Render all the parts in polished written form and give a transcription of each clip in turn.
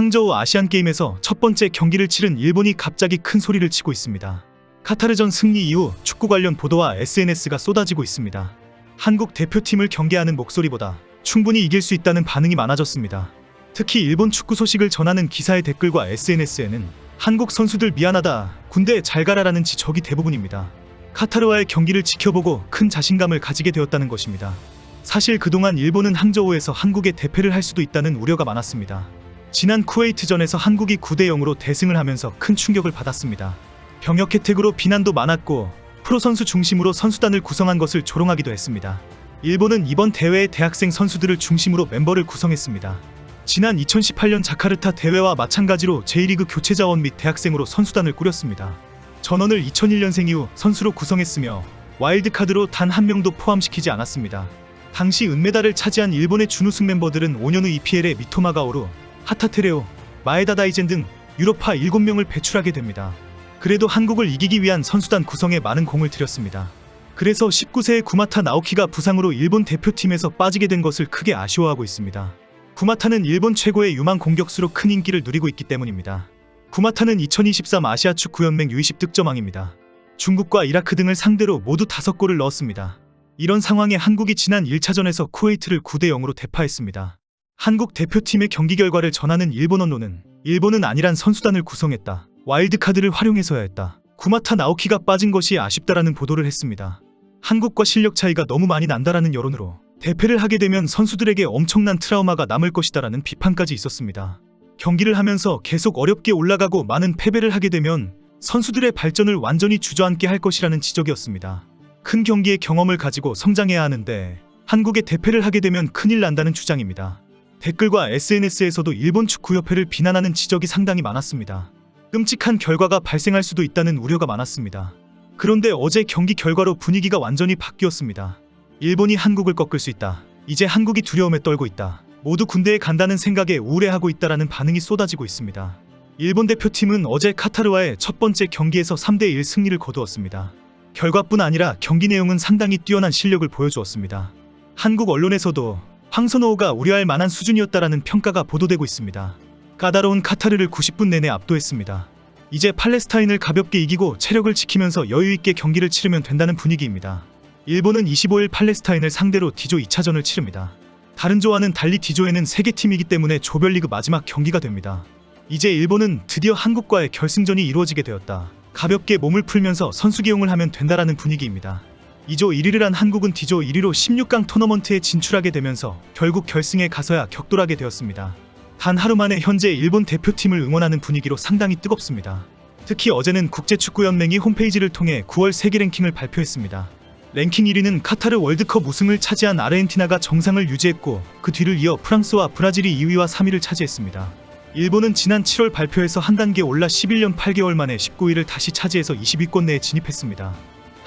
항저우 아시안게임에서 첫 번째 경기를 치른 일본이 갑자기 큰 소리를 치고 있습니다. 카타르전 승리 이후 축구 관련 보도와 SNS가 쏟아지고 있습니다. 한국 대표팀을 경계하는 목소리보다 충분히 이길 수 있다는 반응이 많아졌습니다. 특히 일본 축구 소식을 전하는 기사의 댓글과 SNS에는 한국 선수들 미안하다, 군대 잘 가라라는 지적이 대부분입니다. 카타르와의 경기를 지켜보고 큰 자신감을 가지게 되었다는 것입니다. 사실 그동안 일본은 항저우에서 한국의 대패를 할 수도 있다는 우려가 많았습니다. 지난 쿠웨이트전에서 한국이 9대0으로 대승을 하면서 큰 충격을 받았습니다. 병역 혜택으로 비난도 많았고 프로 선수 중심으로 선수단을 구성한 것을 조롱하기도 했습니다. 일본은 이번 대회에 대학생 선수들을 중심으로 멤버를 구성했습니다. 지난 2018년 자카르타 대회와 마찬가지로 J리그 교체 자원 및 대학생으로 선수단을 꾸렸습니다. 전원을 2001년생 이후 선수로 구성했으며 와일드카드로 단 한 명도 포함시키지 않았습니다. 당시 은메달을 차지한 일본의 준우승 멤버들은 5년 후 EPL에 미토마 가오루, 하타테레오, 마에다 다이젠 등 유럽파 7명을 배출하게 됩니다. 그래도 한국을 이기기 위한 선수단 구성에 많은 공을 들였습니다. 그래서 19세의 구마타 나오키가 부상으로 일본 대표팀에서 빠지게 된 것을 크게 아쉬워하고 있습니다. 구마타는 일본 최고의 유망 공격수로 큰 인기를 누리고 있기 때문입니다. 구마타는 2023 아시아 축구연맹 U20 득점왕입니다. 중국과 이라크 등을 상대로 모두 5골을 넣었습니다. 이런 상황에 한국이 지난 1차전에서 쿠웨이트를 9대0으로 대파했습니다. 한국 대표팀의 경기 결과를 전하는 일본 언론은 일본은 아니란 선수단을 구성했다. 와일드카드를 활용해서야 했다. 구마타 나오키가 빠진 것이 아쉽다라는 보도를 했습니다. 한국과 실력 차이가 너무 많이 난다라는 여론으로 대패를 하게 되면 선수들에게 엄청난 트라우마가 남을 것이다라는 비판까지 있었습니다. 경기를 하면서 계속 어렵게 올라가고 많은 패배를 하게 되면 선수들의 발전을 완전히 주저앉게 할 것이라는 지적이었습니다. 큰 경기의 경험을 가지고 성장해야 하는데 한국에 대패를 하게 되면 큰일 난다는 주장입니다. 댓글과 SNS에서도 일본 축구협회를 비난하는 지적이 상당히 많았습니다. 끔찍한 결과가 발생할 수도 있다는 우려가 많았습니다. 그런데 어제 경기 결과로 분위기가 완전히 바뀌었습니다. 일본이 한국을 꺾을 수 있다. 이제 한국이 두려움에 떨고 있다. 모두 군대에 간다는 생각에 우울해하고 있다라는 반응이 쏟아지고 있습니다. 일본 대표팀은 어제 카타르와의 첫 번째 경기에서 3대1 승리를 거두었습니다. 결과뿐 아니라 경기 내용은 상당히 뛰어난 실력을 보여주었습니다. 한국 언론에서도 황선호가 우려할 만한 수준이었다라는 평가가 보도되고 있습니다. 까다로운 카타르를 90분 내내 압도했습니다. 이제 팔레스타인을 가볍게 이기고 체력을 지키면서 여유있게 경기를 치르면 된다는 분위기입니다. 일본은 25일 팔레스타인을 상대로 D조 2차전을 치릅니다. 다른 조와는 달리 D조에는 3개 팀이기 때문에 조별리그 마지막 경기가 됩니다. 이제 일본은 드디어 한국과의 결승전이 이루어지게 되었다. 가볍게 몸을 풀면서 선수 기용을 하면 된다라는 분위기입니다. 2조 1위를 한 한국은 D조 1위로 16강 토너먼트에 진출하게 되면서 결국 결승에 가서야 격돌하게 되었습니다. 단 하루 만에 현재 일본 대표팀을 응원하는 분위기로 상당히 뜨겁습니다. 특히 어제는 국제축구연맹이 홈페이지를 통해 9월 세계 랭킹을 발표했습니다. 랭킹 1위는 카타르 월드컵 우승을 차지한 아르헨티나가 정상을 유지했고 그 뒤를 이어 프랑스와 브라질이 2위와 3위를 차지했습니다. 일본은 지난 7월 발표에서 한 단계 올라 11년 8개월 만에 19위를 다시 차지해서 20위권 내에 진입했습니다.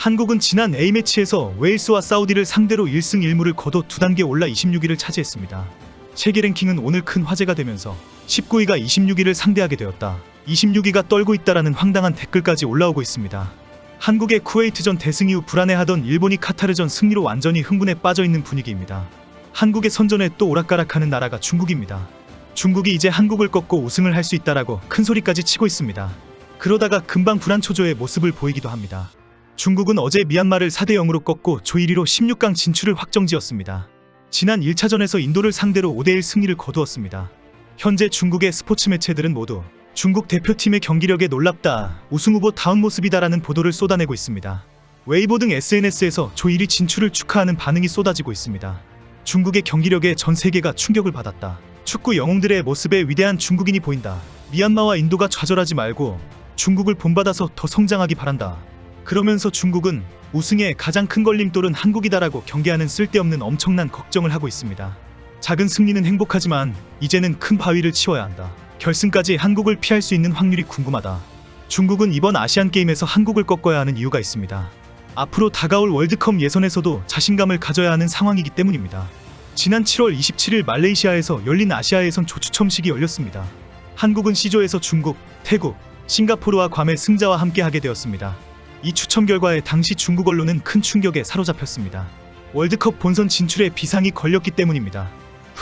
한국은 지난 A매치에서 웨일스와 사우디를 상대로 1승 1무를 거둬 2단계 올라 26위를 차지했습니다. 세계 랭킹은 오늘 큰 화제가 되면서 19위가 26위를 상대하게 되었다. 26위가 떨고 있다라는 황당한 댓글까지 올라오고 있습니다. 한국의 쿠웨이트전 대승 이후 불안해하던 일본이 카타르전 승리로 완전히 흥분에 빠져있는 분위기입니다. 한국의 선전에 또 오락가락하는 나라가 중국입니다. 중국이 이제 한국을 꺾고 우승을 할 수 있다라고 큰 소리까지 치고 있습니다. 그러다가 금방 불안초조의 모습을 보이기도 합니다. 중국은 어제 미얀마를 4대0으로 꺾고 조 1위로 16강 진출을 확정지었습니다. 지난 1차전에서 인도를 상대로 5대1 승리를 거두었습니다. 현재 중국의 스포츠 매체들은 모두 중국 대표팀의 경기력에 놀랍다, 우승후보 다운 모습이다라는 보도를 쏟아내고 있습니다. 웨이보 등 SNS에서 조 1위 진출을 축하하는 반응이 쏟아지고 있습니다. 중국의 경기력에 전 세계가 충격을 받았다. 축구 영웅들의 모습에 위대한 중국인이 보인다. 미얀마와 인도가 좌절하지 말고 중국을 본받아서 더 성장하기 바란다. 그러면서 중국은 우승의 가장 큰 걸림돌은 한국이다라고 경계하는 쓸데없는 엄청난 걱정을 하고 있습니다. 작은 승리는 행복하지만 이제는 큰 바위를 치워야 한다. 결승까지 한국을 피할 수 있는 확률이 궁금하다. 중국은 이번 아시안게임에서 한국을 꺾어야 하는 이유가 있습니다. 앞으로 다가올 월드컵 예선에서도 자신감을 가져야 하는 상황이기 때문입니다. 지난 7월 27일 말레이시아에서 열린 아시아 예선 조추첨식이 열렸습니다. 한국은 C조에서 중국, 태국, 싱가포르와 괌의 승자와 함께 하게 되었습니다. 이 추첨 결과에 당시 중국 언론은 큰 충격에 사로잡혔습니다. 월드컵 본선 진출에 비상이 걸렸기 때문입니다.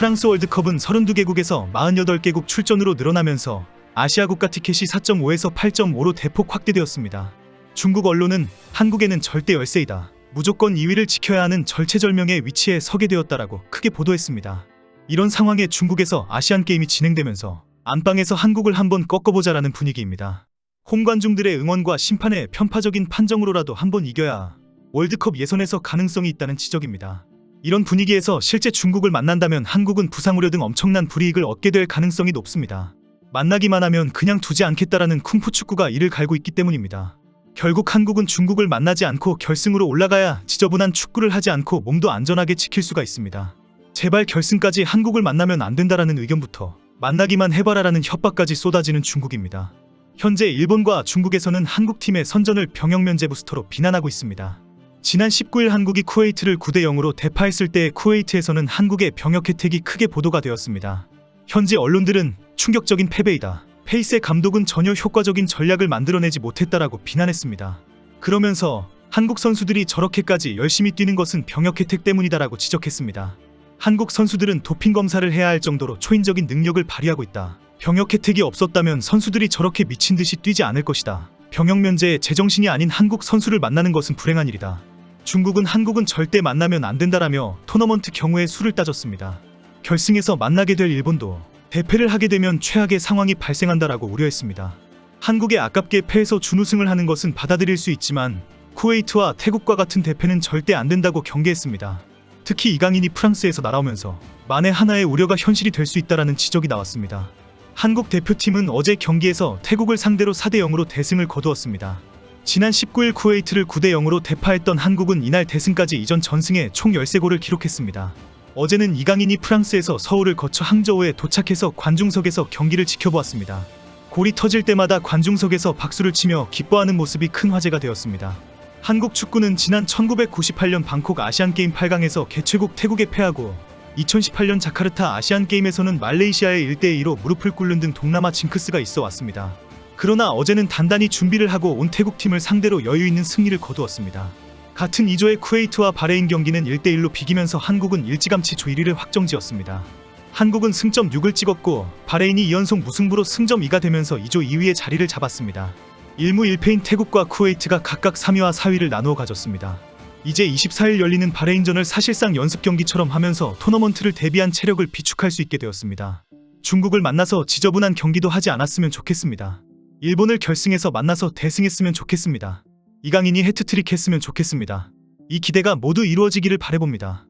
프랑스 월드컵은 32개국에서 48개국 출전으로 늘어나면서 아시아 국가 티켓이 4.5에서 8.5로 대폭 확대되었습니다. 중국 언론은 한국에는 절대 열세이다, 무조건 2위를 지켜야 하는 절체절명의 위치에 서게 되었다라고 크게 보도했습니다. 이런 상황에 중국에서 아시안게임이 진행되면서 안방에서 한국을 한번 꺾어보자라는 분위기입니다. 홈관중들의 응원과 심판의 편파적인 판정으로라도 한번 이겨야 월드컵 예선에서 가능성이 있다는 지적입니다. 이런 분위기에서 실제 중국을 만난다면 한국은 부상 우려 등 엄청난 불이익을 얻게 될 가능성이 높습니다. 만나기만 하면 그냥 두지 않겠다라는 쿵푸 축구가 이를 갈고 있기 때문입니다. 결국 한국은 중국을 만나지 않고 결승으로 올라가야 지저분한 축구를 하지 않고 몸도 안전하게 지킬 수가 있습니다. 제발 결승까지 한국을 만나면 안 된다라는 의견부터 만나기만 해봐라라는 협박까지 쏟아지는 중국입니다. 현재 일본과 중국에서는 한국팀의 선전을 병역 면제 부스터로 비난하고 있습니다. 지난 19일 한국이 쿠웨이트를 9대0으로 대파했을 때 쿠웨이트에서는 한국의 병역 혜택이 크게 보도가 되었습니다. 현지 언론들은 충격적인 패배이다, 페이스의 감독은 전혀 효과적인 전략을 만들어내지 못했다라고 비난했습니다. 그러면서 한국 선수들이 저렇게까지 열심히 뛰는 것은 병역 혜택 때문이다라고 지적했습니다. 한국 선수들은 도핑 검사를 해야 할 정도로 초인적인 능력을 발휘하고 있다. 병역 혜택이 없었다면 선수들이 저렇게 미친 듯이 뛰지 않을 것이다. 병역 면제에 제정신이 아닌 한국 선수를 만나는 것은 불행한 일이다. 중국은 한국은 절대 만나면 안 된다라며 토너먼트 경우의 수를 따졌습니다. 결승에서 만나게 될 일본도 대패를 하게 되면 최악의 상황이 발생한다라고 우려했습니다. 한국에 아깝게 패해서 준우승을 하는 것은 받아들일 수 있지만 쿠웨이트와 태국과 같은 대패는 절대 안 된다고 경계했습니다. 특히 이강인이 프랑스에서 날아오면서 만에 하나의 우려가 현실이 될 수 있다라는 지적이 나왔습니다. 한국 대표팀은 어제 경기에서 태국을 상대로 4대0으로 대승을 거두었습니다. 지난 19일 쿠웨이트를 9대0으로 대파했던 한국은 이날 대승까지 이전 전승에 총 13골을 기록했습니다. 어제는 이강인이 프랑스에서 서울을 거쳐 항저우에 도착해서 관중석에서 경기를 지켜보았습니다. 골이 터질 때마다 관중석에서 박수를 치며 기뻐하는 모습이 큰 화제가 되었습니다. 한국 축구는 지난 1998년 방콕 아시안게임 8강에서 개최국 태국에 패하고 2018년 자카르타 아시안게임에서는 말레이시아에 1대2로 무릎을 꿇는 등 동남아 징크스가 있어 왔습니다. 그러나 어제는 단단히 준비를 하고 온 태국팀을 상대로 여유있는 승리를 거두었습니다. 같은 2조의 쿠웨이트와 바레인 경기는 1대1로 비기면서 한국은 일찌감치 조 1위를 확정지었습니다. 한국은 승점 6을 찍었고 바레인이 2연속 무승부로 승점 2가 되면서 2조 2위의 자리를 잡았습니다. 1무 1패인 태국과 쿠웨이트가 각각 3위와 4위를 나누어 가졌습니다. 이제 24일 열리는 바레인전을 사실상 연습 경기처럼 하면서 토너먼트를 대비한 체력을 비축할 수 있게 되었습니다. 중국을 만나서 지저분한 경기도 하지 않았으면 좋겠습니다. 일본을 결승에서 만나서 대승했으면 좋겠습니다. 이강인이 해트트릭 했으면 좋겠습니다. 이 기대가 모두 이루어지기를 바라봅니다.